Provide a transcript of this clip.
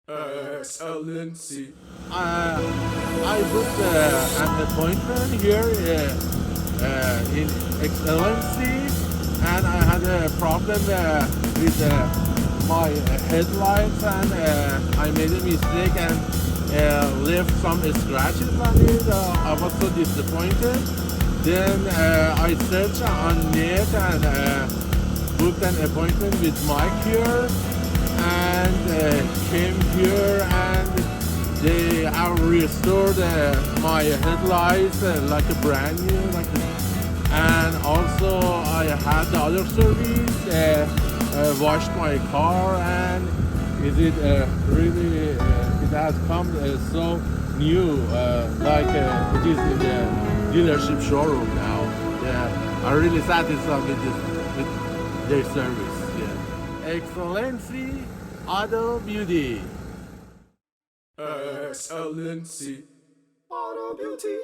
XLNC. I booked an appointment here in XLNC, and I had a problem with my headlights, and I made a mistake and left some scratches on it. I was so disappointed. Then I searched on net and booked an appointment with Mike here, and came here, and they have restored my headlights like a brand new, and also I had the other service, washed my car, and it really it has come so new, like it is in the dealership showroom now. Yeah, I'm really satisfied with their service. Yeah, Excellency Auto Beauty. XLNC Auto Beauty.